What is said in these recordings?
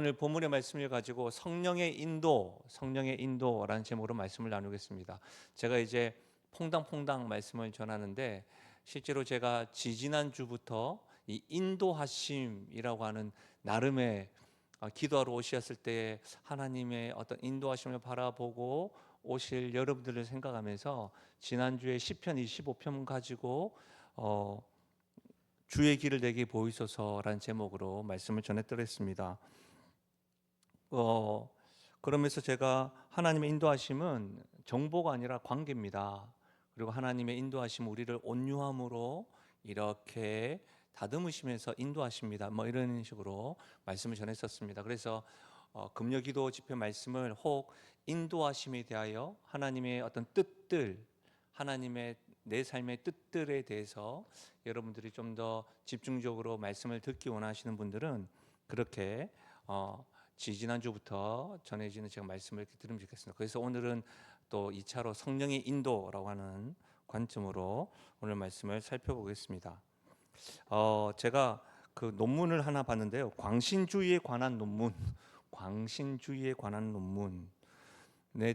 오늘 본문의 말씀을 가지고 성령의 인도라는 제목으로 말씀을 나누겠습니다. 제가 이제 퐁당퐁당 말씀을 전하는데 실제로 제가 지지난 주부터 이 인도하심이라고 하는 나름의 기도하러 오셨을 때 하나님의 어떤 인도하심을 바라보고 오실 여러분들을 생각하면서 지난주에 시편 25편 가지고 주의 길을 내게 보이소서라는 제목으로 말씀을 전해드렸습니다. 그러면서 제가 하나님의 인도하심은 정보가 아니라 관계입니다. 그리고 하나님의 인도하심 우리를 온유함으로 이렇게 다듬으시면서 인도하십니다. 뭐 이런 식으로 말씀을 전했었습니다. 그래서 금요기도 집회 말씀을 혹 인도하심에 대하여 하나님의 어떤 뜻들, 하나님의 내 삶의 뜻들에 대해서 여러분들이 좀 더 집중적으로 말씀을 듣기 원하시는 분들은 그렇게 지난주부터 전해지는 제가 말씀을 이렇게 들으면 좋겠습니다. 그래서 오늘은 또 2차로 성령의 인도라고 하는 관점으로 오늘 말씀을 살펴보겠습니다. 제가 그 논문을 하나 봤는데요. 광신주의에 관한 논문에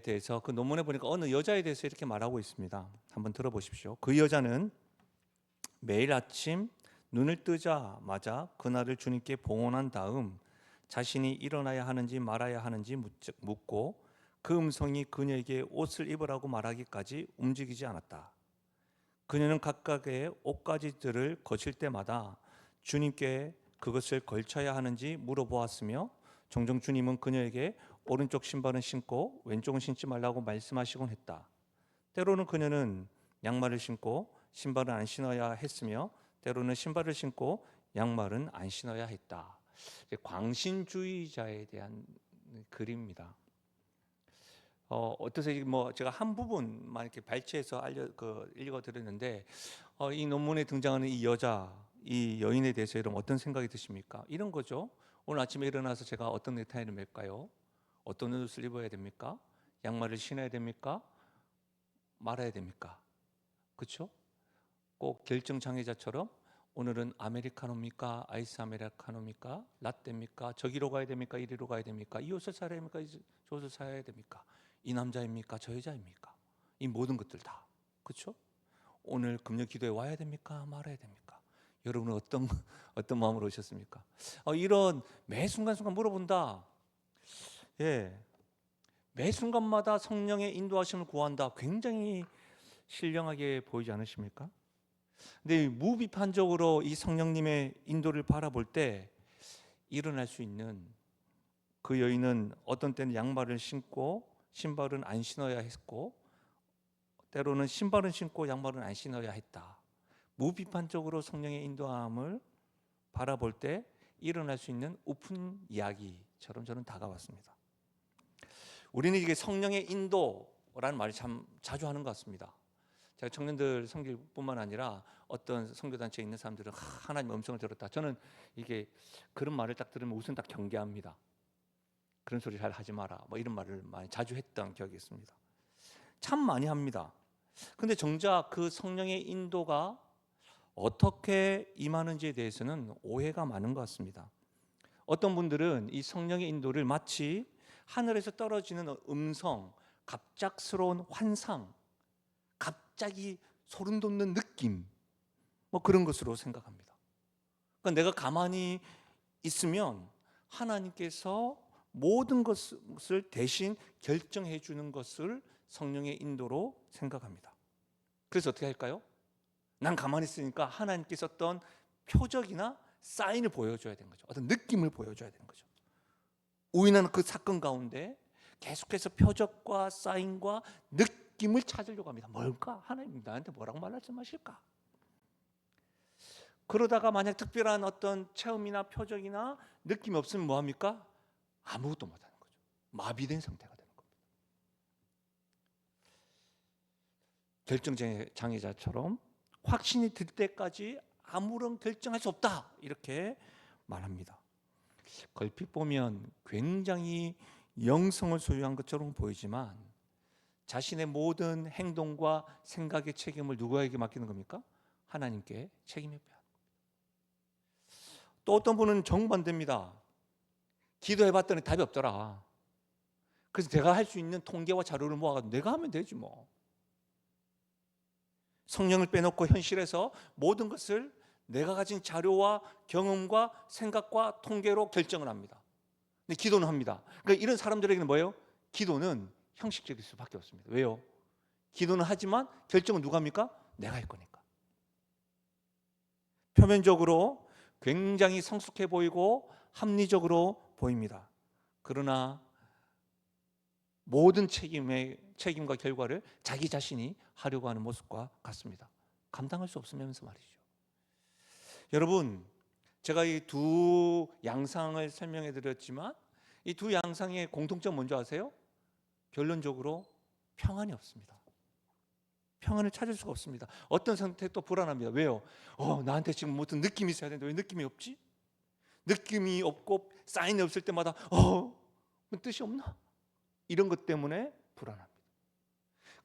대해서 그 논문에 보니까 어느 여자에 대해서 이렇게 말하고 있습니다. 한번 들어보십시오. 그 여자는 매일 아침 눈을 뜨자마자 그날을 주님께 봉헌한 다음 자신이 일어나야 하는지 말아야 하는지 묻고 그 음성이 그녀에게 옷을 입으라고 말하기까지 움직이지 않았다. 그녀는 각각의 옷가지들을 거칠 때마다 주님께 그것을 걸쳐야 하는지 물어보았으며 종종 주님은 그녀에게 오른쪽 신발은 신고 왼쪽은 신지 말라고 말씀하시곤 했다. 때로는 그녀는 양말을 신고 신발은 안 신어야 했으며 때로는 신발을 신고 양말은 안 신어야 했다. 광신주의자에 대한 글입니다. 어떠세요? 뭐 제가 한 부분만 이렇게 발췌해서 읽어드렸는데 이 논문에 등장하는 이 여인에 대해서 여러분 어떤 생각이 드십니까? 이런 거죠. 오늘 아침에 일어나서 제가 어떤 넥타이를 맬까요? 어떤 옷을 입어야 됩니까? 양말을 신어야 됩니까? 말아야 됩니까? 그렇죠? 꼭 결정장애자처럼 오늘은 아메리카노입니까? 아이스 아메리카노입니까? 라떼입니까? 저기로 가야 됩니까? 이리로 가야 됩니까? 이 옷을 사야 됩니까? 저 옷을 사야 됩니까? 이 남자입니까? 저 여자입니까? 이 모든 것들 다 그렇죠? 오늘 금요 기도에 와야 됩니까? 말아야 됩니까? 여러분은 어떤 마음으로 오셨습니까? 이런 매 순간순간 물어본다. 예, 매 순간마다 성령의 인도하심을 구한다. 굉장히 신령하게 보이지 않으십니까? 근데 무비판적으로 이 성령님의 인도를 바라볼 때 일어날 수 있는 그 여인은 어떤 때는 양말을 신고 신발은 안 신어야 했고 때로는 신발은 신고 양말은 안 신어야 했다. 무비판적으로 성령의 인도함을 바라볼 때 일어날 수 있는 오픈 이야기처럼 저는 다가왔습니다. 우리는 이게 성령의 인도라는 말을 참 자주 하는 것 같습니다. 제가 청년들 선교뿐만 아니라 어떤 선교단체에 있는 사람들은 하나님 음성을 들었다. 저는 이게 그런 말을 딱 들으면 우선 딱 경계합니다. 그런 소리 잘 하지 마라. 뭐 이런 말을 많이 자주 했던 기억이 있습니다. 참 많이 합니다. 근데 정작 그 성령의 인도가 어떻게 임하는지에 대해서는 오해가 많은 것 같습니다. 어떤 분들은 이 성령의 인도를 마치 하늘에서 떨어지는 음성, 갑작스러운 환상, 갑자기 소름 돋는 느낌, 뭐 그런 것으로 생각합니다. 그러니까 내가 가만히 있으면 하나님께서 모든 것을 대신 결정해 주는 것을 성령의 인도로 생각합니다. 그래서 어떻게 할까요? 난 가만히 있으니까 하나님께서 어떤 표적이나 사인을 보여줘야 되는 거죠. 어떤 느낌을 보여줘야 되는 거죠. 우연한 그 사건 가운데 계속해서 표적과 사인과 느낌을 찾으려고 합니다. 뭘까? 하나님 나한테 뭐라고 말씀하실까? 그러다가 만약 특별한 어떤 체험이나 표적이나 느낌이 없으면 뭐합니까? 아무것도 못하는 거죠. 마비된 상태가 되는 겁니다. 결정장애자처럼 확신이 들 때까지 아무런 결정할 수 없다 이렇게 말합니다. 걸핏 보면 굉장히 영성을 소유한 것처럼 보이지만 자신의 모든 행동과 생각의 책임을 누구에게 맡기는 겁니까? 하나님께 책임을 빼야 합니다. 또 어떤 분은 정반대입니다. 기도해봤더니 답이 없더라. 그래서 내가 할 수 있는 통계와 자료를 모아가지고 내가 하면 되지 뭐. 성령을 빼놓고 현실에서 모든 것을 내가 가진 자료와 경험과 생각과 통계로 결정을 합니다. 근데 기도는 합니다. 그러니까 이런 사람들에게는 뭐예요? 기도는 형식적일 수밖에 없습니다. 왜요? 기도는 하지만 결정은 누가 합니까? 내가 할 거니까. 표면적으로 굉장히 성숙해 보이고 합리적으로 보입니다. 그러나 모든 책임과 결과를 자기 자신이 하려고 하는 모습과 같습니다. 감당할 수 없으면서 말이죠. 여러분, 제가 이 두 양상을 설명해 드렸지만 이 두 양상의 공통점 뭔지 아세요? 결론적으로 평안이 없습니다. 평안을 찾을 수가 없습니다. 어떤 선택도 불안합니다. 왜요? 나한테 지금 무슨 느낌이 있어야 되는데 왜 느낌이 없지? 느낌이 없고 사인이 없을 때마다 뜻이 없나? 이런 것 때문에 불안합니다.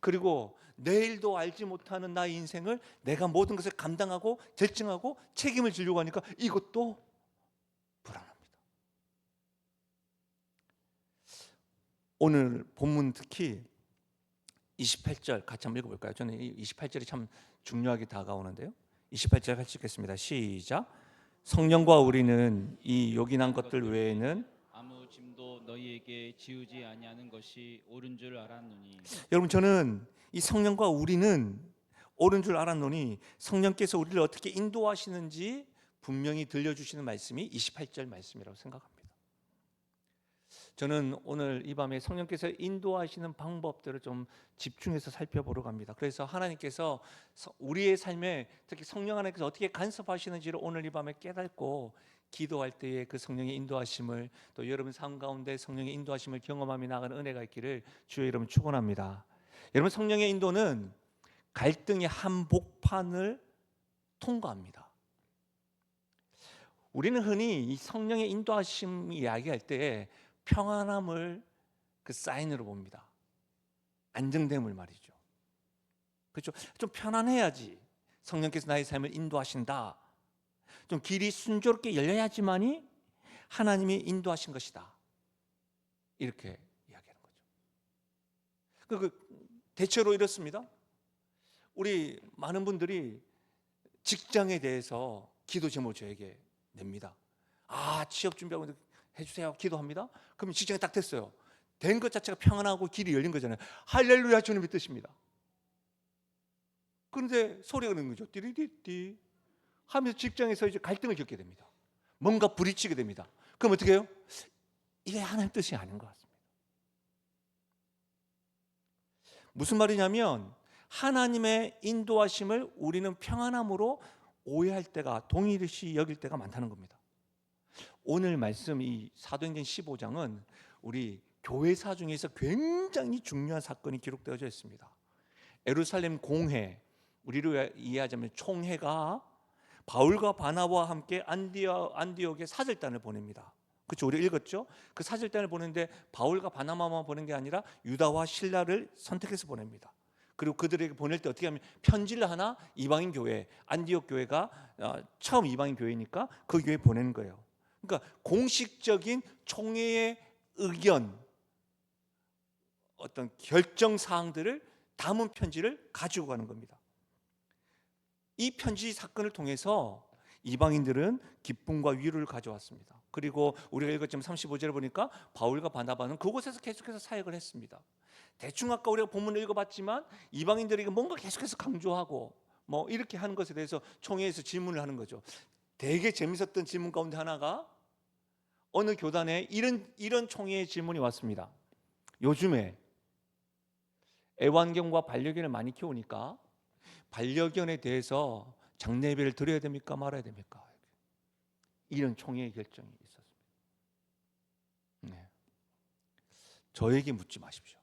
그리고 내일도 알지 못하는 나의 인생을 내가 모든 것을 감당하고 결정하고 책임을 지려고 하니까 이것도 불안합니다. 오늘 본문 특히 28절 같이 한번 읽어볼까요? 저는 이 28절이 참 중요하게 다가오는데요. 28절 같이 읽겠습니다. 시작. 성령과 우리는 이 요긴한 것들 외에는 아무 짐도 너희에게 지우지 아니하는 것이 옳은 줄 알았노니. 여러분, 저는 이 성령과 우리는 옳은 줄 알았노니 성령께서 우리를 어떻게 인도하시는지 분명히 들려주시는 말씀이 28절 말씀이라고 생각합니다. 저는 오늘 이 밤에 성령께서 인도하시는 방법들을 좀 집중해서 살펴보러 갑니다. 그래서 하나님께서 우리의 삶에 특히 성령 하나님께서 어떻게 간섭하시는지를 오늘 이 밤에 깨닫고 기도할 때에 그 성령의 인도하심을, 또 여러분 삶 가운데 성령의 인도하심을 경험하며 나가는 은혜가 있기를 주의 이름 축원합니다. 여러분, 성령의 인도는 갈등의 한복판을 통과합니다. 우리는 흔히 이 성령의 인도하심 이야기할 때 평안함을 그 사인으로 봅니다. 안정됨을 말이죠. 그렇죠? 좀 편안해야지 성령께서 나의 삶을 인도하신다. 좀 길이 순조롭게 열려야지만이 하나님이 인도하신 것이다. 이렇게 이야기하는 거죠. 대체로 이렇습니다. 우리 많은 분들이 직장에 대해서 기도 제목을 저에게 냅니다. 취업 준비하고 해주세요. 기도합니다. 그럼 직장에 딱 됐어요. 된 것 자체가 평안하고 길이 열린 거잖아요. 할렐루야, 주님의 뜻입니다. 그런데 소리가 나는 거죠. 띠리디띠 하면서 직장에서 이제 갈등을 겪게 됩니다. 뭔가 부딪히게 됩니다. 그럼 어떻게 해요? 이게 하나님 뜻이 아닌 것 같습니다. 무슨 말이냐면 하나님의 인도하심을 우리는 평안함으로 오해할 때가, 동일시 여길 때가 많다는 겁니다. 오늘 말씀 이 사도행전 15장은 우리 교회사 중에서 굉장히 중요한 사건이 기록되어져 있습니다. 예루살렘 공회, 우리로 이해하자면 총회가 바울과 바나바와 함께 안디옥에 사절단을 보냅니다. 그렇죠? 우리 읽었죠? 그 사절단을 보내는데 바울과 바나바만 보낸 게 아니라 유다와 실라를 선택해서 보냅니다. 그리고 그들에게 보낼 때 어떻게 하면 편지를 하나 이방인 교회, 안디옥 교회가 처음 이방인 교회니까 그 교회에 보내는 거예요. 그러니까 공식적인 총회의 의견, 어떤 결정 사항들을 담은 편지를 가지고 가는 겁니다. 이 편지 사건을 통해서 이방인들은 기쁨과 위로를 가져왔습니다. 그리고 우리가 읽었지만 35절에 보니까 바울과 바나바는 그곳에서 계속해서 사역을 했습니다. 대충 아까 우리가 본문을 읽어봤지만 이방인들에게 뭔가 계속해서 강조하고 이렇게 하는 것에 대해서 총회에서 질문을 하는 거죠. 되게 재밌었던 질문 가운데 하나가 어느 교단에 이런 총회의 질문이 왔습니다. 요즘에 애완견과 반려견을 많이 키우니까 반려견에 대해서 장례비를 드려야 됩니까 말아야 됩니까? 이런 총회의 결정이 있었습니다. 네. 저에게 묻지 마십시오.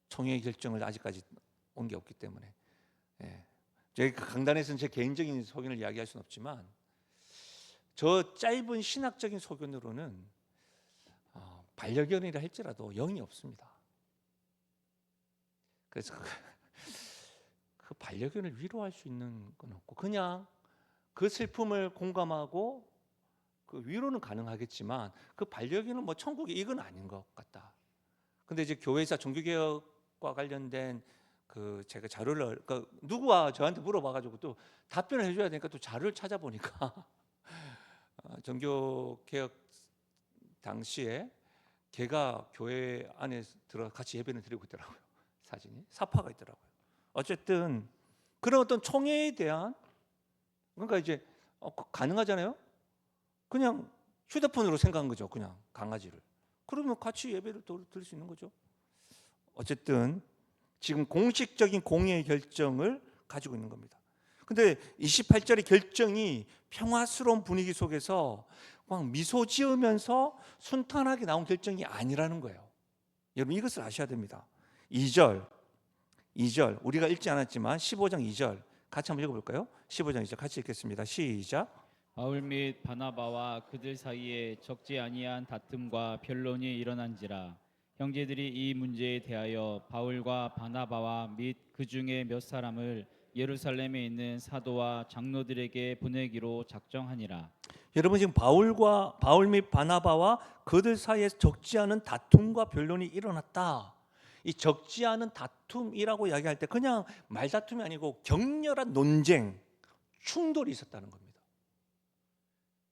총회의 결정을 아직까지 온 게 없기 때문에. 네. 제가 강단에서는 제 개인적인 소견을 이야기할 수는 없지만 저 짧은 신학적인 소견으로는 반려견이라 할지라도 영이 없습니다. 그래서 그 반려견을 위로할 수 있는 건 없고 그냥 그 슬픔을 공감하고 그 위로는 가능하겠지만 그 반려견은 뭐 천국이 이건 아닌 것 같다. 근데 이제 교회에서 종교개혁과 관련된 그 제가 자료를 그러니까 누구와 저한테 물어봐가지고 또 답변을 해줘야 되니까 또 자료를 찾아보니까 종교개혁 당시에 걔가 교회 안에 들어 같이 예배를 드리고 있더라고요. 사진이 사파가 있더라고요. 어쨌든 그런 어떤 총회에 대한 그러니까 이제 가능하잖아요. 그냥 휴대폰으로 생각한 거죠. 그냥 강아지를. 그러면 같이 예배를 드릴 수 있는 거죠. 어쨌든 지금 공식적인 공의의 결정을 가지고 있는 겁니다. 근데 28절의 결정이 평화스러운 분위기 속에서 막 미소 지으면서 순탄하게 나온 결정이 아니라는 거예요. 여러분 이것을 아셔야 됩니다. 2절 우리가 읽지 않았지만 15장 2절 같이 한번 읽어볼까요? 15장 2절 같이 읽겠습니다. 시작. 바울 및 바나바와 그들 사이에 적지 아니한 다툼과 변론이 일어난지라 형제들이 이 문제에 대하여 바울과 바나바와 및 그 중에 몇 사람을 예루살렘에 있는 사도와 장로들에게 보내기로 작정하니라. 여러분 지금 바울 및 바나바와 그들 사이에 적지 않은 다툼과 변론이 일어났다. 이 적지 않은 다툼이라고 이야기할 때 그냥 말다툼이 아니고 격렬한 논쟁, 충돌이 있었다는 겁니다.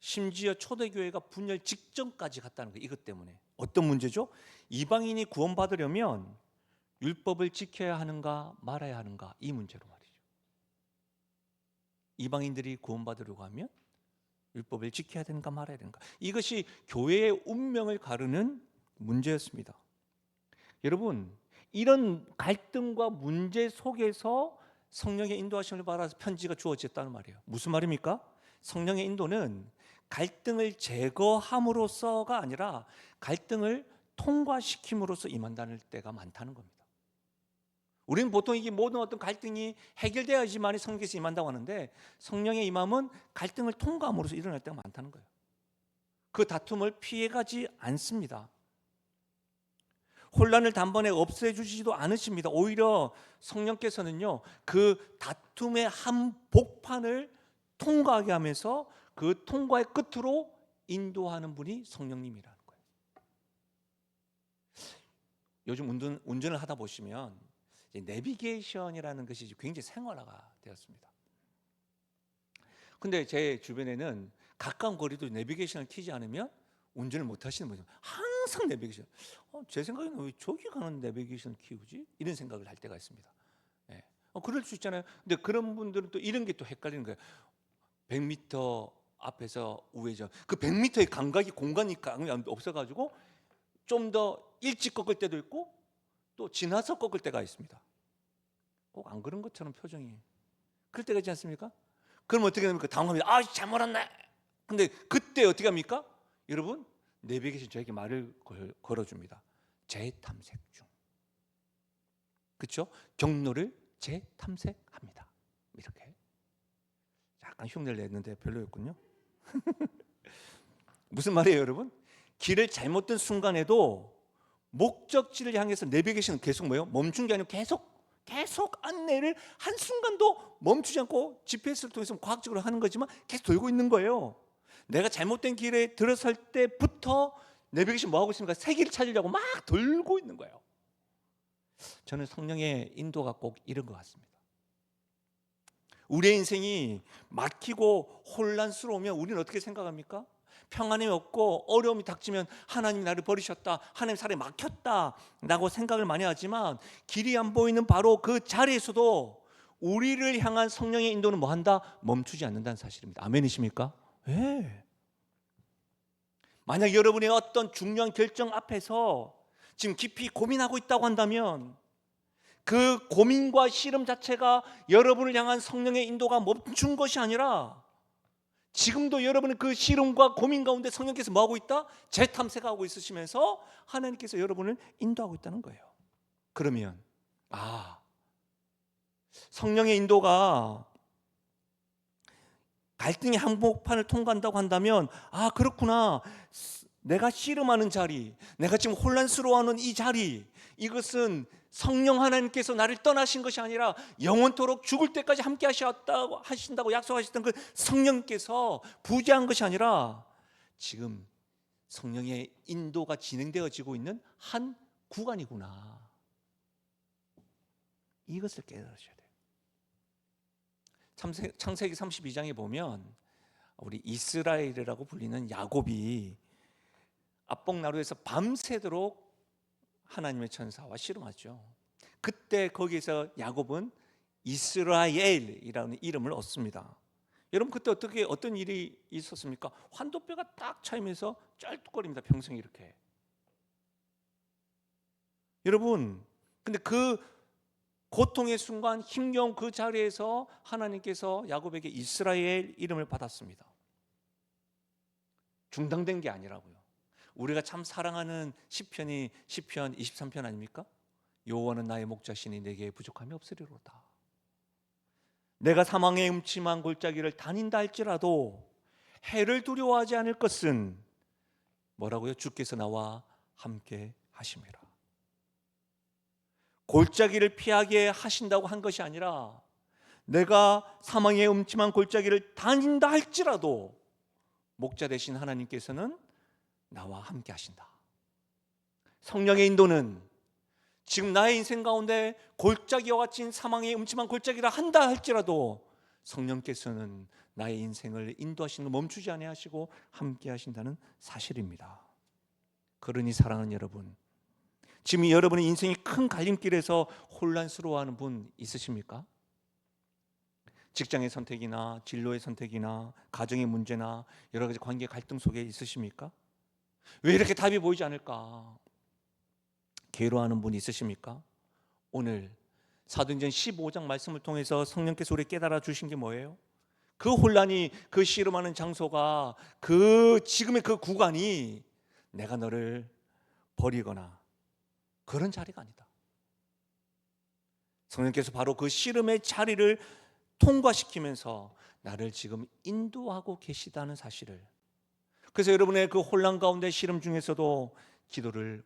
심지어 초대교회가 분열 직전까지 갔다는 거예요. 이것 때문에. 어떤 문제죠? 이방인이 구원받으려면 율법을 지켜야 하는가 말아야 하는가 이 문제로 말이죠. 이방인들이 구원받으려고 하면 율법을 지켜야 되는가 말아야 되는가. 이것이 교회의 운명을 가르는 문제였습니다. 여러분 이런 갈등과 문제 속에서 성령의 인도하심을 받아서 편지가 주어졌다는 말이에요. 무슨 말입니까? 성령의 인도는 갈등을 제거함으로써가 아니라 갈등을 통과시킴으로써 임한다는 때가 많다는 겁니다. 우리는 보통 이게 모든 어떤 갈등이 해결되어야지만 성령께서 임한다고 하는데 성령의 임함은 갈등을 통과함으로써 일어날 때가 많다는 거예요. 그 다툼을 피해가지 않습니다. 혼란을 단번에 없애주지도 않으십니다. 오히려 성령께서는요 그 다툼의 한복판을 통과하게 하면서 그 통과의 끝으로 인도하는 분이 성령님이라는 거예요. 요즘 운전을 하다 보시면 내비게이션이라는 것이 굉장히 생활화가 되었습니다. 근데 제 주변에는 가까운 거리도 내비게이션을 켜지 않으면 운전을 못 하시는 분이 항상 내비게이션. 제 생각에는 왜 저기 가는 내비게이션을 키우지? 이런 생각을 할 때가 있습니다. 네. 그럴 수 있잖아요. 근데 그런 분들은 또 이런 게 또 헷갈리는 거예요. 100m 앞에서 우회전. 그 100m의 감각이 공간이 없어가지고 좀 더 일찍 꺾을 때도 있고 또 지나서 꺾을 때가 있습니다. 꼭 안 그런 것처럼 표정이. 그럴 때가 있지 않습니까? 그럼 어떻게 됩니까? 당황합니다. 잘못 왔네. 근데 그때 어떻게 합니까? 여러분 내비게이션 저에게 말을 걸어줍니다. 재탐색 중. 그렇죠? 경로를 재탐색합니다. 이렇게. 약간 흉내를 냈는데 별로였군요. 무슨 말이에요 여러분? 길을 잘못 든 순간에도 목적지를 향해서 내비게이션은 계속 뭐예요? 멈춘 게 아니고 계속 안내를 한순간도 멈추지 않고 GPS를 통해서 과학적으로 하는 거지만 계속 돌고 있는 거예요. 내가 잘못된 길에 들어설 때부터 내비게이션 뭐 하고 있습니까? 새 길을 찾으려고 막 돌고 있는 거예요. 저는 성령의 인도가 꼭 이런 것 같습니다. 우리의 인생이 막히고 혼란스러우면 우리는 어떻게 생각합니까? 평안이 없고 어려움이 닥치면 하나님이 나를 버리셨다, 하나님 사람이 막혔다 라고 생각을 많이 하지만 길이 안 보이는 바로 그 자리에서도 우리를 향한 성령의 인도는 뭐한다? 멈추지 않는다는 사실입니다. 아멘이십니까? 네. 만약 여러분의 어떤 중요한 결정 앞에서 지금 깊이 고민하고 있다고 한다면 그 고민과 씨름 자체가 여러분을 향한 성령의 인도가 멈춘 것이 아니라 지금도 여러분의 그 씨름과 고민 가운데 성령께서 뭐하고 있다? 재탐색하고 있으시면서 하나님께서 여러분을 인도하고 있다는 거예요. 그러면 성령의 인도가 갈등의 한복판을 통과한다고 한다면 그렇구나. 내가 씨름하는 자리, 내가 지금 혼란스러워하는 이 자리, 이것은 성령 하나님께서 나를 떠나신 것이 아니라 영원토록 죽을 때까지 함께 하신다고 약속하셨던 그 성령께서 부재한 것이 아니라 지금 성령의 인도가 진행되어지고 있는 한 구간이구나. 이것을 깨달으셔야 돼요. 창세기 32장에 보면 우리 이스라엘이라고 불리는 야곱이 압봉나루에서 밤새도록 하나님의 천사와 씨름하죠. 그때 거기에서 야곱은 이스라엘이라는 이름을 얻습니다. 여러분 그때 어떤 일이 있었습니까? 환도뼈가 딱 차이면서 쩔뚝거립니다. 평생 이렇게. 여러분 근데 그 고통의 순간 힘겨운 그 자리에서 하나님께서 야곱에게 이스라엘 이름을 받았습니다. 중단된 게 아니라고요. 우리가 참 사랑하는 시편이 시편 23편 아닙니까? 여호와는 나의 목자시니 내게 부족함이 없으리로다. 내가 사망의 음침한 골짜기를 다닌다 할지라도 해를 두려워하지 않을 것은 뭐라고요? 주께서 나와 함께 하심이라. 골짜기를 피하게 하신다고 한 것이 아니라 내가 사망의 음침한 골짜기를 다닌다 할지라도 목자 되신 하나님께서는 나와 함께 하신다. 성령의 인도는 지금 나의 인생 가운데 골짜기와 같은 사망의 음침한 골짜기라 한다 할지라도 성령께서는 나의 인생을 인도하시는 걸 멈추지 아니하시고 함께 하신다는 사실입니다. 그러니 사랑하는 여러분, 지금 여러분의 인생이 큰 갈림길에서 혼란스러워하는 분 있으십니까? 직장의 선택이나 진로의 선택이나 가정의 문제나 여러 가지 관계 갈등 속에 있으십니까? 왜 이렇게 답이 보이지 않을까? 괴로워하는 분 있으십니까? 오늘 사도행전 15장 말씀을 통해서 성령께서 우리 깨달아 주신 게 뭐예요? 그 혼란이, 그 씨름하는 장소가, 지금의 그 구간이 내가 너를 버리거나 그런 자리가 아니다. 성령께서 바로 그 씨름의 자리를 통과시키면서 나를 지금 인도하고 계시다는 사실을, 그래서 여러분의 그 혼란 가운데 씨름 중에서도 기도를,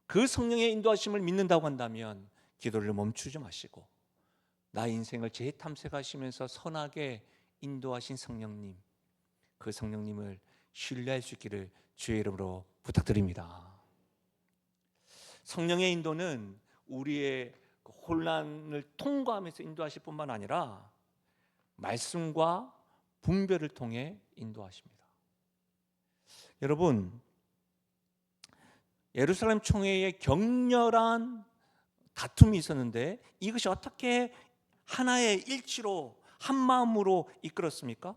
그 성령의 인도하심을 믿는다고 한다면 기도를 멈추지 마시고 나의 인생을 재탐색하시면서 선하게 인도하신 성령님, 그 성령님을 신뢰할 수 있기를 주의 이름으로 부탁드립니다. 성령의 인도는 우리의 혼란을 통과하면서 인도하실 뿐만 아니라 말씀과 분별을 통해 인도하십니다. 여러분, 예루살렘 총회에 격렬한 다툼이 있었는데 이것이 어떻게 하나의 일치로 한 마음으로 이끌었습니까?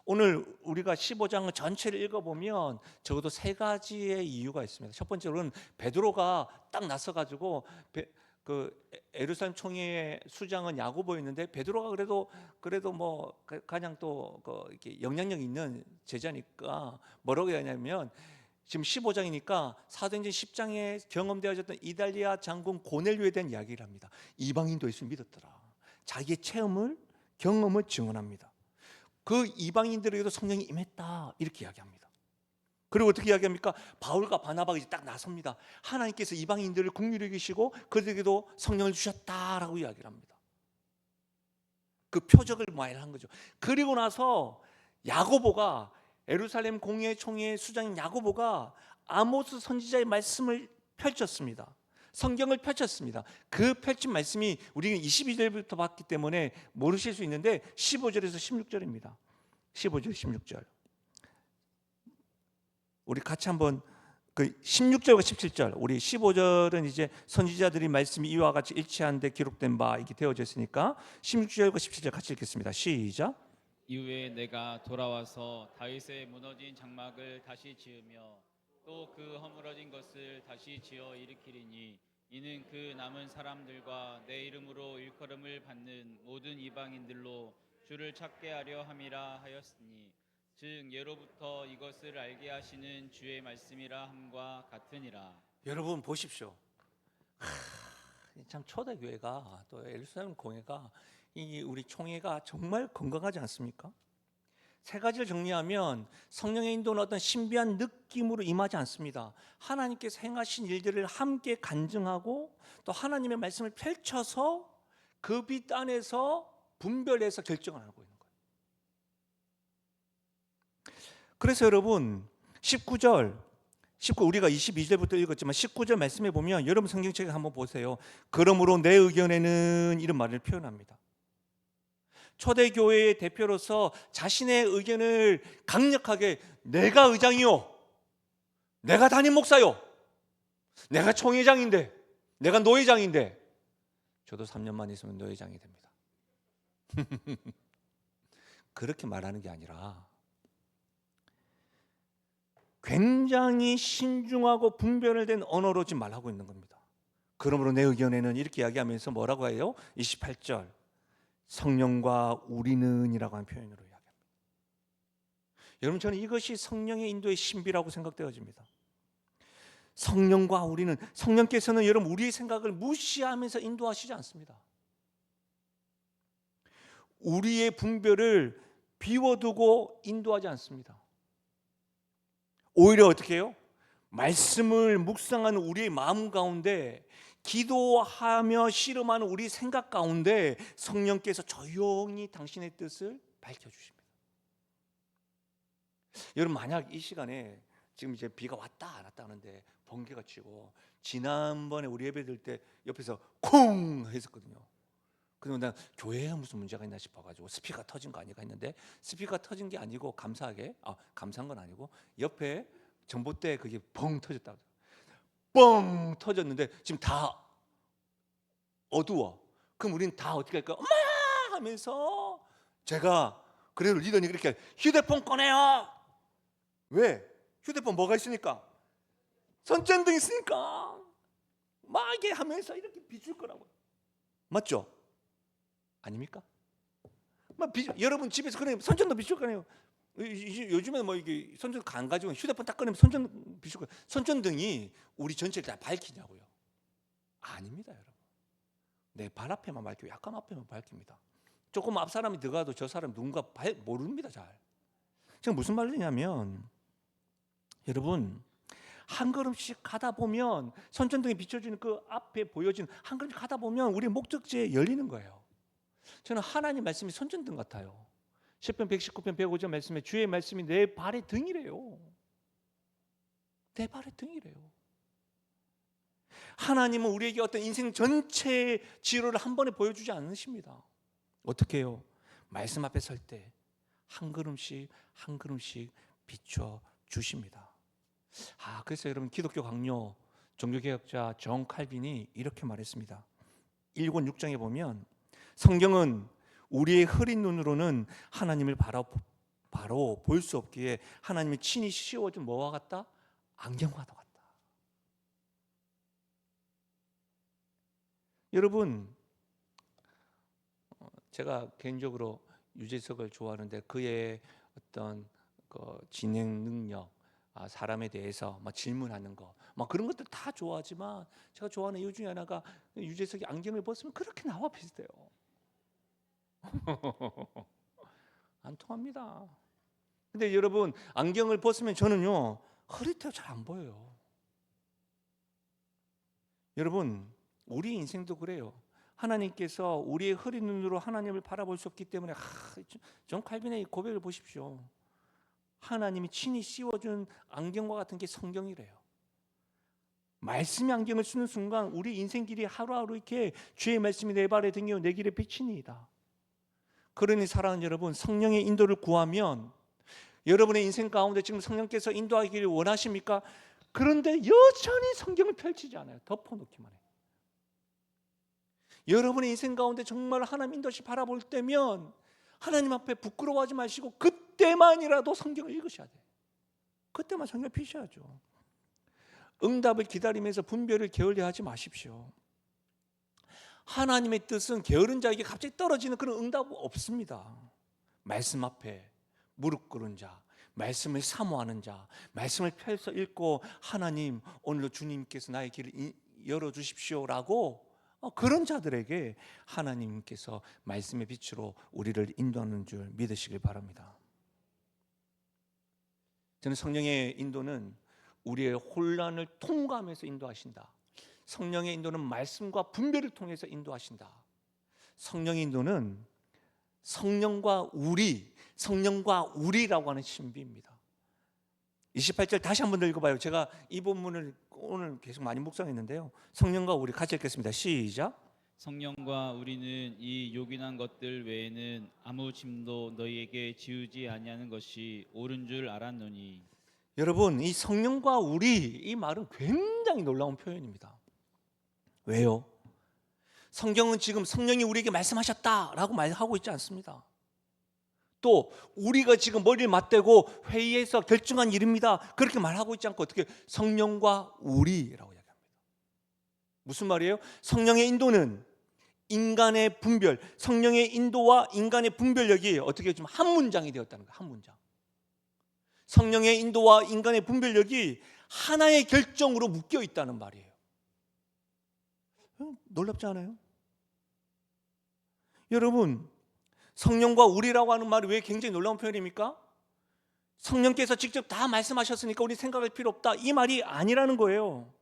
오늘 우리가 15장 전체를 읽어보면 적어도 세 가지의 이유가 있습니다. 첫 번째로는 베드로가 딱 나서가지고 그 예루살렘 총회의 수장은 야고보였는데 베드로가 그래도 뭐 가장 또 이렇게 영향력 있는 제자니까 뭐라고 하냐면 지금 15장이니까 사도행전 10장에 경험되어졌던 이달리아 장군 고넬료에 대한 이야기를 합니다. 이방인도 예수를 믿었더라. 자기의 경험을 증언합니다. 그 이방인들에게도 성령이 임했다 이렇게 이야기합니다. 그리고 어떻게 이야기합니까? 바울과 바나바가 이제 딱 나섭니다. 하나님께서 이방인들을 긍휼히 여기시고 그들에게도 성령을 주셨다라고 이야기를 합니다. 그 표적을 말한 거죠. 그리고 나서 야고보가, 예루살렘 공회 총회의 수장인 야고보가 아모스 선지자의 말씀을 펼쳤습니다. 성경을 펼쳤습니다. 그 펼친 말씀이 우리는 22절부터 봤기 때문에 모르실 수 있는데 15절에서 16절입니다. 15절, 16절. 우리 같이 한번 그 16절과 17절, 우리 15절은 이제 선지자들이 말씀이 이와 같이 일치하는데 기록된 바 이렇게 되어져 있으니까 16절과 17절 같이 읽겠습니다. 시작. 이후에 내가 돌아와서 다윗의 무너진 장막을 다시 지으며 또 그 허물어진 것을 다시 지어 일으키리니 이는 그 남은 사람들과 내 이름으로 일컬음을 받는 모든 이방인들로 주를 찾게 하려 함이라 하였으니 즉 예로부터 이것을 알게 하시는 주의 말씀이라 함과 같으니라. 여러분 보십시오. 참 초대교회가 또 예루살렘 공회가 이 우리 총회가 정말 건강하지 않습니까? 세 가지를 정리하면 성령의 인도는 어떤 신비한 느낌으로 임하지 않습니다. 하나님께서 행하신 일들을 함께 간증하고 또 하나님의 말씀을 펼쳐서 그 빛 안에서 분별해서 결정을 하고 있는 거예요. 그래서 여러분 19절, 우리가 22절부터 읽었지만 19절 말씀해 보면 여러분 성경책에 한번 보세요. 그러므로 내 의견에는 이런 말을 표현합니다. 초대교회의 대표로서 자신의 의견을 강력하게 내가 의장이요, 내가 담임 목사요, 내가 총회장인데, 내가 노회장인데, 저도 3년만 있으면 노회장이 됩니다. 그렇게 말하는 게 아니라 굉장히 신중하고 분별된 언어로 지금 말하고 있는 겁니다. 그러므로 내 의견에는 이렇게 이야기하면서 뭐라고 해요? 28절, 성령과 우리는 이라고 하는 표현으로 이야기합니다. 여러분, 저는 이것이 성령의 인도의 신비라고 생각되어집니다. 성령과 우리는, 성령께서는 여러분 우리의 생각을 무시하면서 인도하시지 않습니다. 우리의 분별을 비워두고 인도하지 않습니다. 오히려 어떻게 해요? 말씀을 묵상하는 우리의 마음 가운데, 기도하며 씨름하는 우리 생각 가운데 성령께서 조용히 당신의 뜻을 밝혀주십니다. 여러분, 만약 이 시간에 지금 이제 비가 왔다 안 왔다 하는데 번개가 치고, 지난번에 우리 예배 드릴 때 옆에서 쿵 했었거든요. 그리고 난 교회에 무슨 문제가 있나 싶어가지고 스피커가 터진 거 아닌가 했는데, 스피커가 터진 게 아니고 감사하게, 감사한 건 아니고 옆에 전봇대에 그게 뻥 터졌다고. 뻥 터졌는데 지금 다 어두워. 그럼 우리는 다 어떻게 할까? 엄마 하면서, 제가 그래도 리더니 그렇게 휴대폰 꺼내요. 왜? 휴대폰 뭐가 있으니까? 손전등 있으니까 막 이렇게 하면서 이렇게 비출 거라고요. 맞죠? 아닙니까? 여러분 집에서 그래 손전등 비출 거네요. 요즘에는 뭐 이게 손전등 안 가지고 휴대폰 딱 꺼내면 손전등 비출 거. 손전등이 우리 전체를 다 밝히냐고요? 아닙니다, 여러분. 내 발 앞에만 밝히고 약간 앞에만 밝힙니다. 조금 앞 사람이 들어가도 저 사람 누군가 모릅니다, 잘. 제가 무슨 말이냐면, 여러분, 한 걸음씩 가다 보면 손전등이 비춰주는 그 앞에 보여지는 한 걸음씩 가다 보면 우리의 목적지에 열리는 거예요. 저는 하나님 말씀이 손전등 같아요. 시편 119편 105절 말씀에 주의 말씀이 내 발의 등이래요. 내 발의 등이래요. 하나님은 우리에게 어떤 인생 전체의 지로를 한 번에 보여주지 않으십니다. 어떻게 해요? 말씀 앞에 설 때 한 걸음씩 한 걸음씩 비춰 주십니다. 그래서 여러분, 기독교 강요 종교개혁자 존 칼빈이 이렇게 말했습니다. 1권 6장에 보면, 성경은 우리의 흐린 눈으로는 하나님을 바로 볼 수 없기에 하나님이 친히 씌워준 뭐와 같다? 안경과도 같다. 여러분, 제가 개인적으로 유재석을 좋아하는데 그의 어떤 그 진행 능력, 사람에 대해서 막 질문하는 거, 막 그런 것들 다 좋아하지만, 제가 좋아하는 이유 중에 하나가 유재석이 안경을 벗으면 그렇게 나와 비슷해요. 안 통합니다. 근데 여러분, 안경을 벗으면 저는요 흐릿해요. 잘 안 보여요. 여러분, 우리 인생도 그래요. 하나님께서 우리의 흐린 눈으로 하나님을 바라볼 수 없기 때문에, 존 칼빈의 고백을 보십시오. 하나님이 친히 씌워준 안경과 같은 게 성경이래요. 말씀의 안경을 쓰는 순간 우리 인생 길이 하루하루 이렇게 주의 말씀이 내 발에 등이요 내 길에 비치니이다. 그러니 사랑하는 여러분, 성령의 인도를 구하면, 여러분의 인생 가운데 지금 성령께서 인도하기를 원하십니까? 그런데 여전히 성경을 펼치지 않아요. 덮어놓기만 해요. 여러분의 인생 가운데 정말 하나님 인도시 바라볼 때면 하나님 앞에 부끄러워하지 마시고 그때만이라도 성경을 읽으셔야 돼요. 그때만 성경을 피셔야죠. 응답을 기다리면서 분별을 게을리하지 마십시오. 하나님의 뜻은 게으른 자에게 갑자기 떨어지는 그런 응답은 없습니다. 말씀 앞에 무릎 꿇은 자, 말씀을 사모하는 자, 말씀을 펴서 읽고, 하나님 오늘도 주님께서 나의 길을 열어주십시오라고, 그런 자들에게 하나님께서 말씀의 빛으로 우리를 인도하는 줄 믿으시길 바랍니다. 저는 성령의 인도는 우리의 혼란을 통과하면서 인도하신다. 성령의 인도는 말씀과 분별을 통해서 인도하신다. 성령의 인도는 성령과 우리라고 하는 신비입니다. 28절 다시 한 번 더 읽어봐요. 제가 이 본문을 오늘 계속 많이 묵상했는데요. 성령과 우리 같이 읽겠습니다. 시작. 성령과 우리는 이 요긴한 것들 외에는 아무 짐도 너희에게 지우지 아니하는 것이 옳은 줄 알았노니. 여러분, 이 성령과 우리, 이 말은 굉장히 놀라운 표현입니다. 왜요? 성경은 지금 성령이 우리에게 말씀하셨다라고 말하고 있지 않습니다. 또 우리가 지금 머리를 맞대고 회의에서 결정한 일입니다, 그렇게 말하고 있지 않고 어떻게 성령과 우리라고 이야기합니다. 무슨 말이에요? 성령의 인도는 인간의 분별, 성령의 인도와 인간의 분별력이 어떻게 좀 한 문장이 되었다는 거예요. 한 문장. 성령의 인도와 인간의 분별력이 하나의 결정으로 묶여 있다는 말이에요. 놀랍지 않아요? 여러분, 성령과 우리라고 하는 말이 왜 굉장히 놀라운 표현입니까? 성령께서 직접 다 말씀하셨으니까 우리 생각할 필요 없다, 이 말이 아니라는 거예요.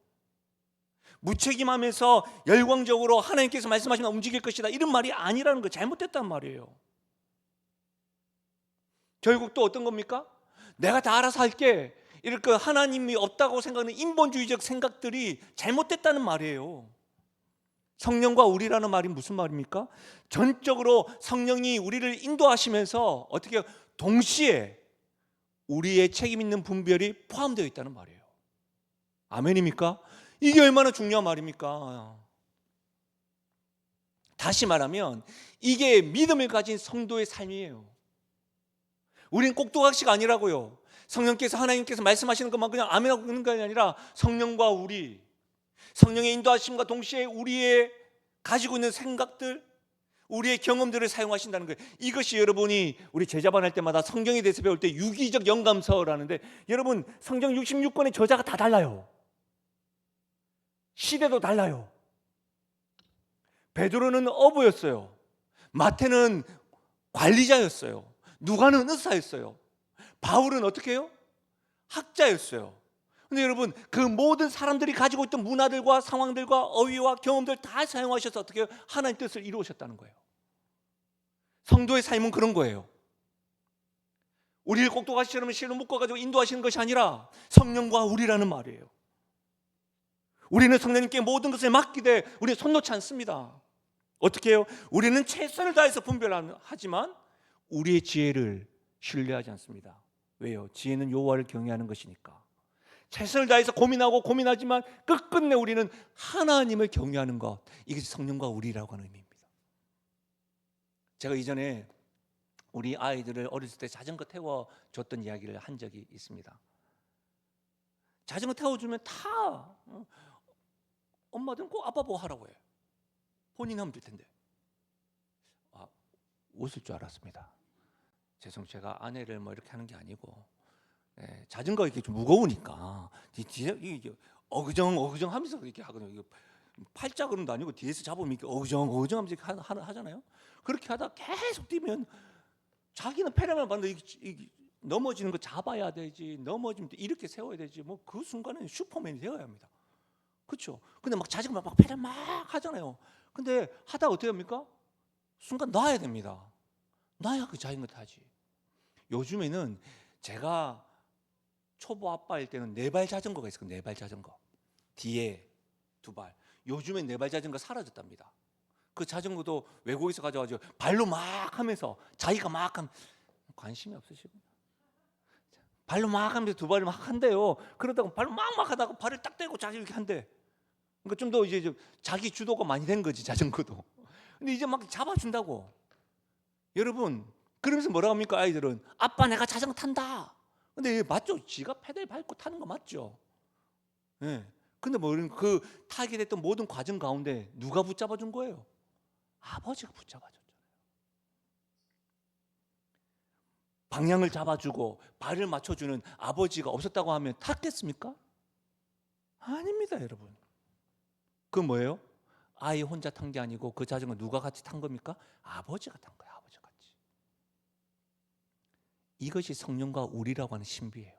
무책임하면서 열광적으로 하나님께서 말씀하시면 움직일 것이다, 이런 말이 아니라는 거예요. 잘못됐단 말이에요. 결국 또 어떤 겁니까? 내가 다 알아서 할게, 이렇게 하나님이 없다고 생각하는 인본주의적 생각들이 잘못됐다는 말이에요. 성령과 우리라는 말이 무슨 말입니까? 전적으로 성령이 우리를 인도하시면서 어떻게 동시에 우리의 책임 있는 분별이 포함되어 있다는 말이에요. 아멘입니까? 이게 얼마나 중요한 말입니까? 다시 말하면 이게 믿음을 가진 성도의 삶이에요. 우리는 꼭두각시가 아니라고요. 성령께서, 하나님께서 말씀하시는 것만 그냥 아멘하고 그러는 게 아니라 성령과 우리, 성령의 인도하심과 동시에 우리의 가지고 있는 생각들, 우리의 경험들을 사용하신다는 거예요. 이것이 여러분이 우리 제자반 할 때마다 성경에 대해서 배울 때 유기적 영감서라는데, 여러분 성경 66권의 저자가 다 달라요. 시대도 달라요. 베드로는 어부였어요. 마태는 관리자였어요. 누가는 의사였어요. 바울은 어떻게 해요? 학자였어요. 근데 여러분, 그 모든 사람들이 가지고 있던 문화들과 상황들과 어휘와 경험들 다 사용하셔서 어떻게 해요? 하나님의 뜻을 이루셨다는 거예요. 성도의 삶은 그런 거예요. 우리를 꼭두각시처럼 실로 묶어가지고 인도하시는 것이 아니라 성령과 우리라는 말이에요. 우리는 성령님께 모든 것을 맡기되 우리는 손 놓지 않습니다. 어떻게 해요? 우리는 최선을 다해서 분별하지만 우리의 지혜를 신뢰하지 않습니다. 왜요? 지혜는 여호와를 경외하는 것이니까. 최선을 다해서 고민하지만 끝끝내 우리는 하나님을 경외하는 것, 이것이 성령과 우리라고 하는 의미입니다. 제가 이전에 우리 아이들을 어렸을 때 자전거 태워줬던 이야기를 한 적이 있습니다. 자전거 태워주면 다 엄마들은 꼭 아빠 보고 하라고 해요. 본인 하면 될 텐데. 웃을 줄 알았습니다. 죄송, 제가 아내를 뭐 이렇게 하는 게 아니고, 자전거 이렇게 좀 무거우니까 이게 어그정 하면서 이렇게 하거든요. 팔짝으로도 아니고 뒤에서 잡으면 이렇게 어그정 하면서 이렇게 하잖아요. 그렇게 하다 계속 뛰면 자기는 페달을 밟는데 넘어지는 거 잡아야 되지, 넘어지면 이렇게 세워야 되지, 뭐 그 순간에 슈퍼맨이 되어야 합니다. 그렇죠? 근데 막 자전거 막 페달 막 하잖아요. 근데 하다 어떻게 합니까? 순간 놔야 됩니다. 놔야 그 자전거 타지. 요즘에는 제가 초보 아빠일 때는 4발 자전거가 있어요. 4발 자전거 뒤에 2발. 요즘엔 4발 자전거 사라졌답니다. 그 자전거도 외국에서 가져와가지고 발로 막 하면서 자기가 막 하면, 관심이 없으시고 발로 막 하면서 2발을 막 한대요. 그러다가 발로 막 하다가 발을 딱 떼고 자기 이렇게 한대. 그러니까 좀 더 이제 자기 주도가 많이 된 거지, 자전거도. 근데 이제 막 잡아준다고. 여러분, 그러면서 뭐라고 합니까? 아이들은 아빠 내가 자전거 탄다. 근데 맞죠? 지가 페달 밟고 타는 거 맞죠? 네. 근데 뭐 그 타게 됐던 모든 과정 가운데 누가 붙잡아 준 거예요? 아버지가 붙잡아 줬잖아요. 방향을 잡아주고 발을 맞춰주는 아버지가 없었다고 하면 탔겠습니까? 아닙니다, 여러분. 그 뭐예요? 아이 혼자 탄 게 아니고 그 자전거 누가 같이 탄 겁니까? 아버지가 탄 거예요. 아버지 같이. 이것이 성령과 우리라고 하는 신비예요.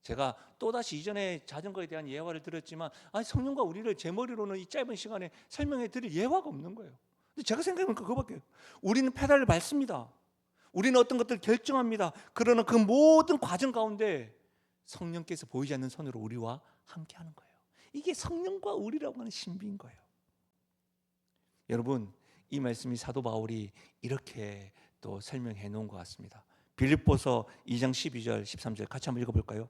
제가 또다시 이전에 자전거에 대한 예화를 들었지만 성령과 우리를 제 머리로는 이 짧은 시간에 설명해 드릴 예화가 없는 거예요. 근데 제가 생각해보니까 그거밖에. 우리는 페달을 밟습니다. 우리는 어떤 것들을 결정합니다. 그러나 그 모든 과정 가운데 성령께서 보이지 않는 손으로 우리와 함께하는 거예요. 이게 성령과 우리라고 하는 신비인 거예요. 여러분, 이 말씀이 사도 바울이 이렇게 또 설명해 놓은 것 같습니다. 빌립보서 2장 12절 13절 같이 한번 읽어볼까요?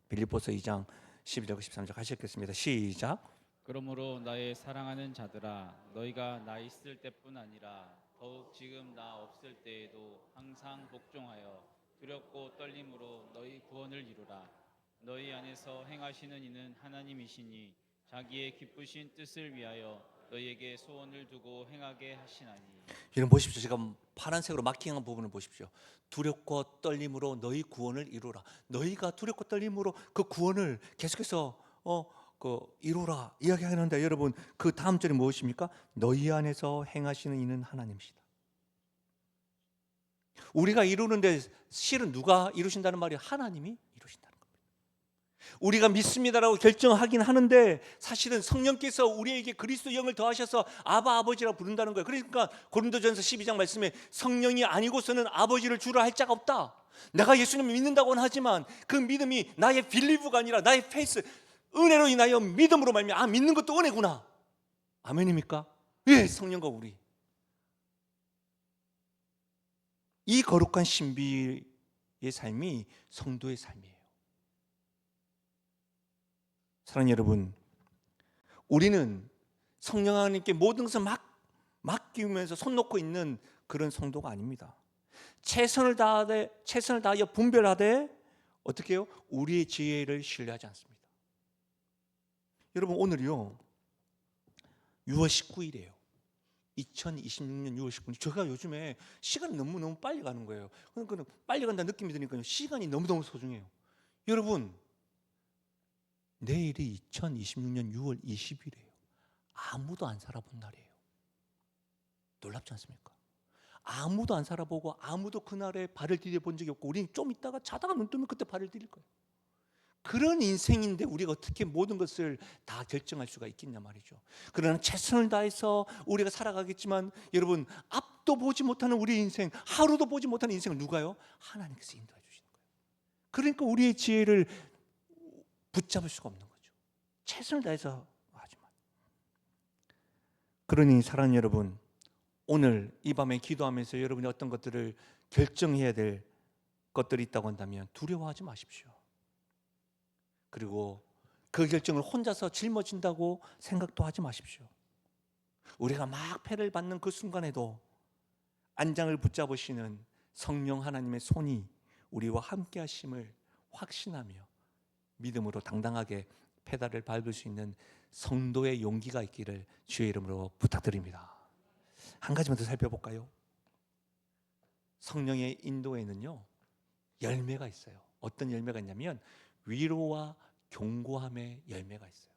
빌립보서 2장 12절 13절 같이 읽겠습니다. 시작. 그러므로 나의 사랑하는 자들아, 너희가 나 있을 때뿐 아니라 더욱 지금 나 없을 때에도 항상 복종하여 두렵고 떨림으로 너희 구원을 이루라. 너희 안에서 행하시는 이는 하나님이시니 자기의 기쁘신 뜻을 위하여 너희에게 소원을 두고 행하게 하시나니. 여러분 보십시오. 제가 파란색으로 마킹한 부분을 보십시오. 두렵고 떨림으로 너희 구원을 이루라. 너희가 두렵고 떨림으로 그 구원을 계속해서 이루라 이야기하는데, 여러분 그 다음 절이 무엇입니까? 너희 안에서 행하시는 이는 하나님이시다. 우리가 이루는데 실은 누가 이루신다는 말이 하나님이 이루신다는 겁니다. 우리가 믿습니다라고 결정하긴 하는데 사실은 성령께서 우리에게 그리스도 영을 더하셔서 아바 아버지라고 부른다는 거예요. 그러니까 고린도전서 12장 말씀에 성령이 아니고서는 아버지를 주라 할 자가 없다. 내가 예수님을 믿는다고는 하지만 그 믿음이 나의 빌리브가 아니라 나의 페이스, 은혜로 인하여 믿음으로 말미암아 믿는 것도 은혜구나. 아멘입니까? 예, 성령과 우리 이 거룩한 신비의 삶이 성도의 삶이에요. 사랑하는 여러분, 우리는 성령 하나님께 모든 것을 맡기면서 손 놓고 있는 그런 성도가 아닙니다. 최선을 다하여 분별하되 어떻게 해요? 우리의 지혜를 신뢰하지 않습니다. 여러분 오늘이요 6월 19일이에요. 2026년 6월 19일. 제가 요즘에 시간이 너무너무 빨리 가는 거예요. 그러니까 빨리 간다는 느낌이 드니까 시간이 너무너무 소중해요. 여러분 내일이 2026년 6월 20일이에요. 아무도 안 살아본 날이에요. 놀랍지 않습니까? 아무도 안 살아보고 아무도 그날에 발을 디뎌본 적이 없고 우리는 좀 있다가 자다가 눈 뜨면 그때 발을 디딜 거예요. 그런 인생인데 우리가 어떻게 모든 것을 다 결정할 수가 있겠냐 말이죠. 그러나 최선을 다해서 우리가 살아가겠지만 여러분 앞도 보지 못하는 우리 인생, 하루도 보지 못하는 인생을 누가요? 하나님께서 인도해 주시는 거예요. 그러니까 우리의 지혜를 붙잡을 수가 없는 거죠. 최선을 다해서 하지만. 그러니 사랑하는 여러분, 오늘 이 밤에 기도하면서 여러분이 어떤 것들을 결정해야 될 것들이 있다고 한다면 두려워하지 마십시오. 그리고 그 결정을 혼자서 짊어진다고 생각도 하지 마십시오. 우리가 막 패를 받는 그 순간에도 안장을 붙잡으시는 성령 하나님의 손이 우리와 함께 하심을 확신하며 믿음으로 당당하게 페달을 밟을 수 있는 성도의 용기가 있기를 주의 이름으로 부탁드립니다. 한 가지만 더 살펴볼까요? 성령의 인도에는요 열매가 있어요. 어떤 열매가 있냐면 위로와 경고함의 열매가 있어요.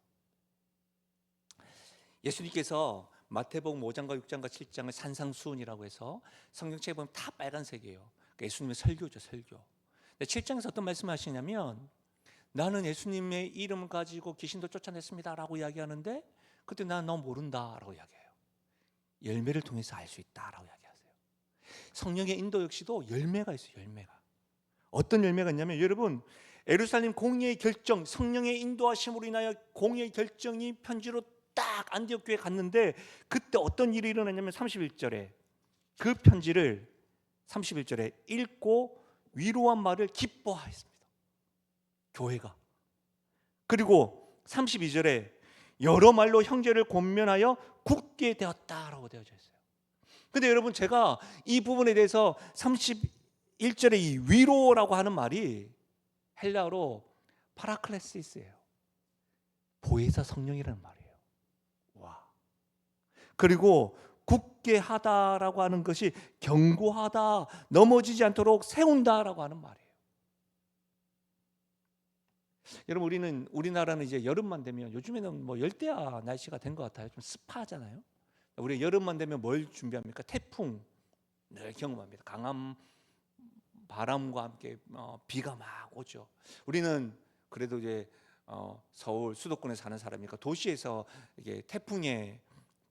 예수님께서 마태복음 5장과 6장과 7장을 산상수훈이라고 해서 성경책에 보면 다 빨간색이에요. 그러니까 예수님의 설교죠, 설교. 근데 7장에서 어떤 말씀을 하시냐면 나는 예수님의 이름을 가지고 귀신도 쫓아냈습니다라고 이야기하는데 그때 난 너 모른다라고 이야기해요. 열매를 통해서 알 수 있다라고 이야기하세요. 성령의 인도 역시도 열매가 있어요. 열매가. 어떤 열매가 있냐면 여러분 예루살렘 공의의 결정, 성령의 인도하심으로 인하여 공의의 결정이 편지로 딱 안디옥 교회에 갔는데 그때 어떤 일이 일어났냐면 31절에 그 편지를 31절에 읽고 위로한 말을 기뻐하였습니다. 교회가. 그리고 32절에 여러 말로 형제를 권면하여 굳게 되었다라고 되어져 있어요. 근데 여러분 제가 이 부분에 대해서 31절에 이 위로라고 하는 말이 헬라어로 파라클레시스예요. 보혜사 성령이라는 말이에요. 와. 그리고 굳게 하다라고 하는 것이 견고하다, 넘어지지 않도록 세운다라고 하는 말이에요. 여러분 우리나라는 이제 여름만 되면 요즘에는 뭐 열대야 날씨가 된 것 같아요. 좀 습하잖아요. 우리 여름만 되면 뭘 준비합니까? 태풍 늘 경험합니다. 강한 바람과 함께 비가 막 오죠. 우리는 그래도 이제 서울 수도권에 사는 사람이니까 도시에서 이게 태풍의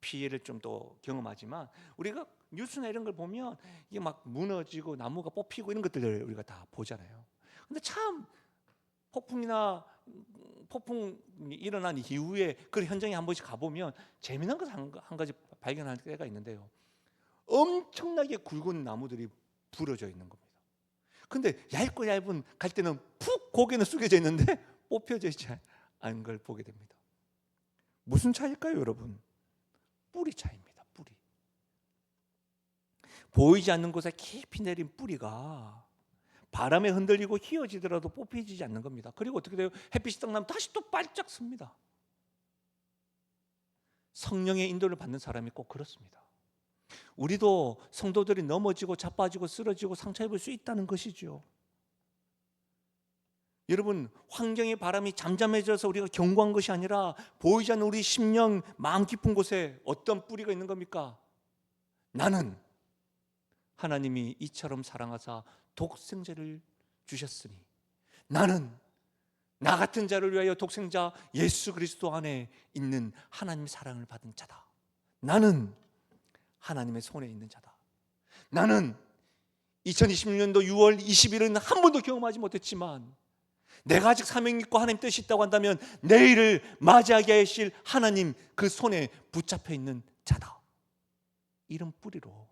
피해를 좀 더 경험하지만 우리가 뉴스나 이런 걸 보면 이게 막 무너지고 나무가 뽑히고 이런 것들을 우리가 다 보잖아요. 근데 참 폭풍이 일어난 이후에 그 현장에 한 번씩 가보면 재미난 것을 한 가지 발견할 때가 있는데요. 엄청나게 굵은 나무들이 부러져 있는 겁니다. 근데 얇고 얇은 갈대는 푹 고개는 숙여져 있는데 뽑혀져 있지 않은 걸 보게 됩니다. 무슨 차이일까요, 여러분? 뿌리 차이입니다. 뿌리. 보이지 않는 곳에 깊이 내린 뿌리가 바람에 흔들리고 휘어지더라도 뽑히지 않는 겁니다. 그리고 어떻게 돼요? 햇빛이 딱 나면 다시 또 발짝 씁니다. 성령의 인도를 받는 사람이 꼭 그렇습니다. 우리도 성도들이 넘어지고 자빠지고 쓰러지고 상처 입을 수 있다는 것이죠. 여러분, 환경의 바람이 잠잠해져서 우리가 경고한 것이 아니라 보이지 않는 우리 심령 마음 깊은 곳에 어떤 뿌리가 있는 겁니까? 나는 하나님이 이처럼 사랑하사 독생자를 주셨으니 나는 나 같은 자를 위하여 독생자 예수 그리스도 안에 있는 하나님의 사랑을 받은 자다. 나는 하나님의 손에 있는 자다. 나는 2026년도 6월 20일은 한 번도 경험하지 못했지만 내가 아직 사명 있고 하나님 뜻이 있다고 한다면 내일을 맞이하게 하실 하나님 그 손에 붙잡혀 있는 자다. 이런 뿌리로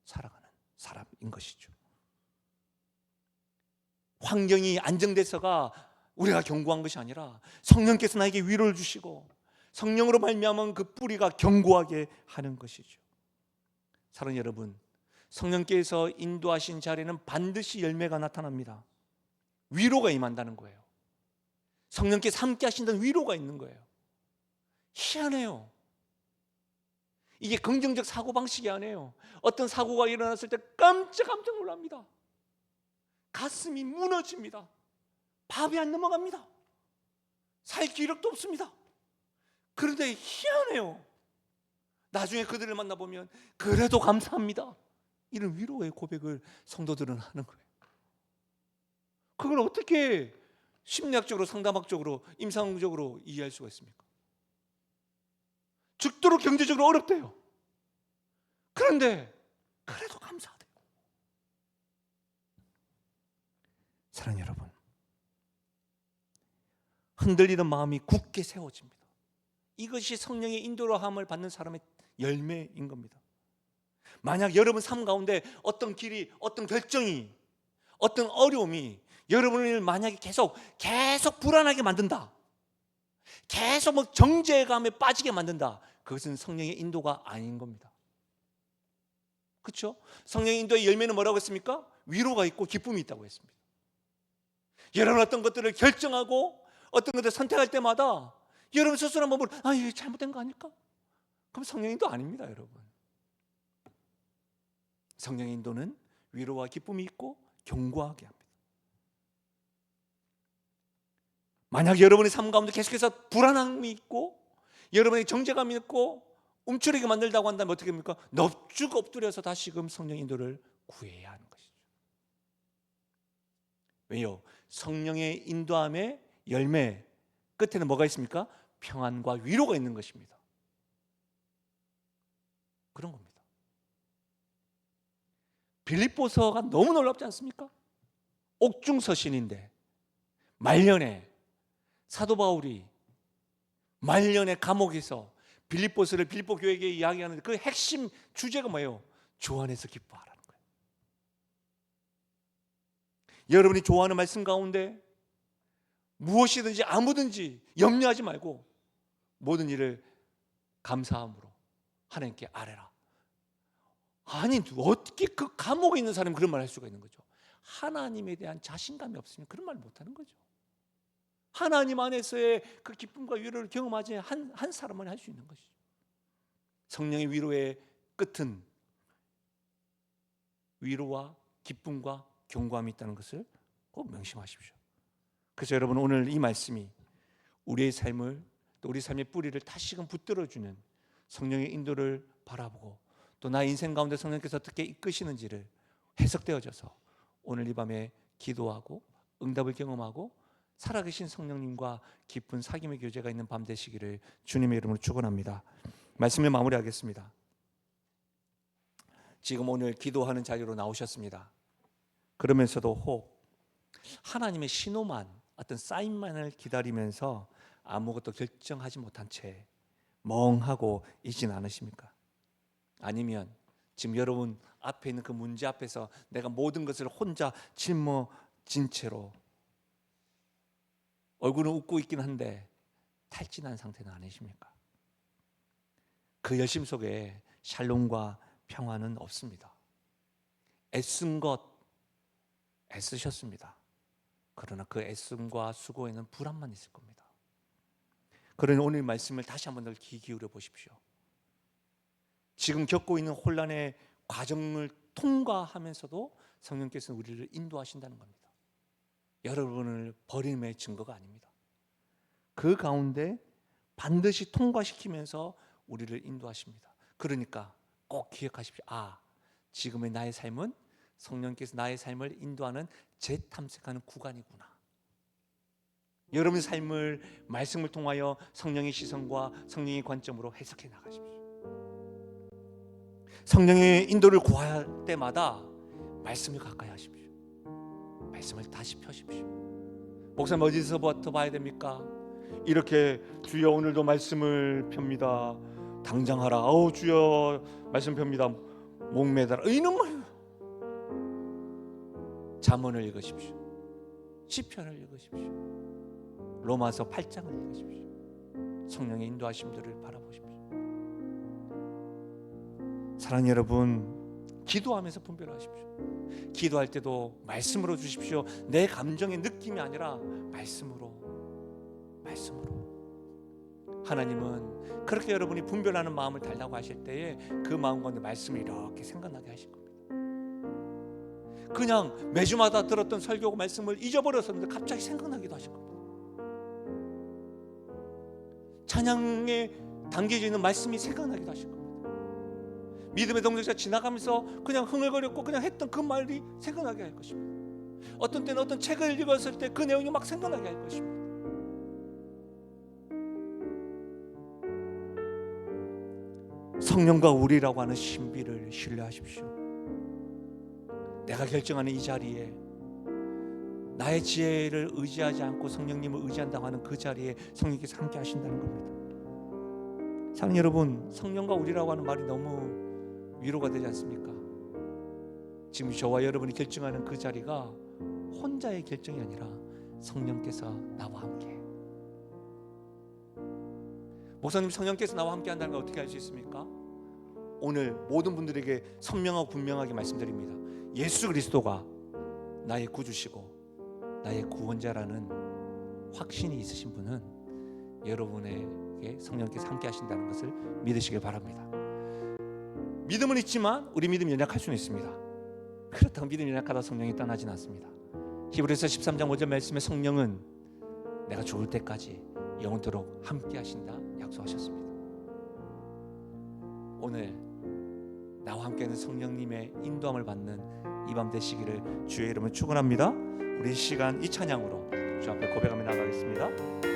살아가는 사람인 것이죠. 환경이 안정돼서가 우리가 경고한 것이 아니라 성령께서 나에게 위로를 주시고 성령으로 말미암은 그 뿌리가 견고하게 하는 것이죠. 사랑하는 여러분, 성령께서 인도하신 자리에는 반드시 열매가 나타납니다. 위로가 임한다는 거예요. 성령께서 함께 하신다는 위로가 있는 거예요. 희한해요. 이게 긍정적 사고방식이 아니에요. 어떤 사고가 일어났을 때 깜짝 놀랍니다. 가슴이 무너집니다. 밥이 안 넘어갑니다. 살 기력도 없습니다. 그런데 희한해요. 나중에 그들을 만나보면 그래도 감사합니다. 이런 위로의 고백을 성도들은 하는 거예요. 그걸 어떻게 심리학적으로, 상담학적으로, 임상적으로 이해할 수가 있습니까? 죽도록 경제적으로 어렵대요. 그런데 그래도 감사하대요. 사랑하는 여러분, 흔들리는 마음이 굳게 세워집니다. 이것이 성령의 인도함을 받는 사람의 열매인 겁니다. 만약 여러분 삶 가운데 어떤 길이, 어떤 결정이, 어떤 어려움이 여러분을 만약에 계속 불안하게 만든다, 계속 정죄감에 빠지게 만든다, 그것은 성령의 인도가 아닌 겁니다. 그렇죠? 성령의 인도의 열매는 뭐라고 했습니까? 위로가 있고 기쁨이 있다고 했습니다. 여러분 어떤 것들을 결정하고 어떤 것들을 선택할 때마다 여러분 스스로 한번 이게 잘못된 거 아닐까? 그럼 성령의 인도 아닙니다, 여러분. 성령의 인도는 위로와 기쁨이 있고 견고하게 합니다. 만약 여러분의 삶 가운데 계속해서 불안함이 있고 여러분의 정죄감이 있고 움츠리게 만들다고 한다면 어떻게 합니까? 넙죽 엎드려서 다시금 성령의 인도를 구해야 하는 것이죠. 왜요? 성령의 인도함의 열매 끝에는 뭐가 있습니까? 평안과 위로가 있는 것입니다. 그런 겁니다. 빌립보서가 너무 놀랍지 않습니까? 옥중서신인데 말년에 사도 바울이 말년에 감옥에서 빌립보서를 빌립보 교회에게 이야기하는데 그 핵심 주제가 뭐예요? 주 안에서 기뻐하라는 거예요. 여러분이 좋아하는 말씀 가운데 무엇이든지 아무든지 염려하지 말고 모든 일을 감사함으로 하나님께 아뢰라. 아니 어떻게 그 감옥에 있는 사람이 그런 말 할 수가 있는 거죠? 하나님에 대한 자신감이 없으면 그런 말 못하는 거죠. 하나님 안에서의 그 기쁨과 위로를 경험하지 한 사람만 할 수 있는 것이죠. 성령의 위로의 끝은 위로와 기쁨과 견고함이 있다는 것을 꼭 명심하십시오. 그래서 여러분 오늘 이 말씀이 우리의 삶을 또 우리 삶의 뿌리를 다시금 붙들어주는 성령의 인도를 바라보고 또 나의 인생 가운데 성령께서 어떻게 이끄시는지를 해석되어져서 오늘 이 밤에 기도하고 응답을 경험하고 살아계신 성령님과 깊은 사귐의 교제가 있는 밤 되시기를 주님의 이름으로 축원합니다. 말씀을 마무리하겠습니다. 지금 오늘 기도하는 자리로 나오셨습니다. 그러면서도 혹 하나님의 신호만 어떤 사인만을 기다리면서 아무것도 결정하지 못한 채 멍하고 있진 않으십니까? 아니면 지금 여러분 앞에 있는 그 문제 앞에서 내가 모든 것을 혼자 짊어진 채로 얼굴은 웃고 있긴 한데 탈진한 상태는 아니십니까? 그 열심 속에 샬롬과 평화는 없습니다. 애쓴 것 애쓰셨습니다. 그러나 그 애씀과 수고에는 불안만 있을 겁니다. 그러니 오늘 말씀을 다시 한번 더 귀 기울여 보십시오. 지금 겪고 있는 혼란의 과정을 통과하면서도 성령께서는 우리를 인도하신다는 겁니다. 여러분을 버림의 증거가 아닙니다. 그 가운데 반드시 통과시키면서 우리를 인도하십니다. 그러니까 꼭 기억하십시오. 지금의 나의 삶은 성령께서 나의 삶을 인도하는 재탐색하는 구간이구나. 여러분의 삶을 말씀을 통하여 성령의 시선과 성령의 관점으로 해석해 나가십시오. 성령의 인도를 구할 때마다 말씀을 가까이 하십시오. 말씀을 다시 펴십시오. 목사님 어디서부터 봐야 됩니까? 이렇게 주여 오늘도 말씀을 펴니다. 당장 하라. 주여 말씀 펴니다. 목매달아. 이놈을 잠언을 읽으십시오. 시편을 읽으십시오. 로마서 8장을 읽으십시오. 성령의 인도하심들을 바라보십시오. 사랑하는 여러분, 기도하면서 분별하십시오. 기도할 때도 말씀으로 주십시오. 내 감정의 느낌이 아니라 말씀으로. 하나님은 그렇게 여러분이 분별하는 마음을 달라고 하실 때에 그 마음 가운데 말씀을 이렇게 생각나게 하실 겁니다. 그냥 매주마다 들었던 설교 말씀을 잊어버렸었는데 갑자기 생각나기도 하실 겁니다. 찬양에 담겨져 있는 말씀이 생각나기도 하실 겁니다. 믿음의 동역자 지나가면서 그냥 흥얼거렸고 그냥 했던 그 말이 생각나게 할 것입니다. 어떤 때는 어떤 책을 읽었을 때 그 내용이 막 생각나게 할 것입니다. 성령과 우리라고 하는 신비를 신뢰하십시오. 내가 결정하는 이 자리에 나의 지혜를 의지하지 않고 성령님을 의지한다고 하는 그 자리에 성령께서 함께 하신다는 겁니다. 사랑하는 여러분, 성령과 우리라고 하는 말이 너무 위로가 되지 않습니까? 지금 저와 여러분이 결정하는 그 자리가 혼자의 결정이 아니라 성령께서 나와 함께. 목사님, 성령께서 나와 함께 한다는 걸 어떻게 알 수 있습니까? 오늘 모든 분들에게 선명하고 분명하게 말씀드립니다. 예수 그리스도가 나의 구주시고 나의 구원자라는 확신이 있으신 분은 여러분에게 성령께서 함께 하신다는 것을 믿으시길 바랍니다. 믿음은 있지만 우리 믿음이 연약할 수는 있습니다. 그렇다고 믿음이 연약하다 성령이 떠나지는 않습니다. 히브리서 13장 5절 말씀에 성령은 내가 죽을 때까지 영원토록 함께 하신다 약속하셨습니다. 오늘 나와 함께하는 성령님의 인도함을 받는 이 밤 되시기를 주의 이름으로 축원합니다. 우리 이 시간 이 찬양으로 주 앞에 고백하며 나가겠습니다.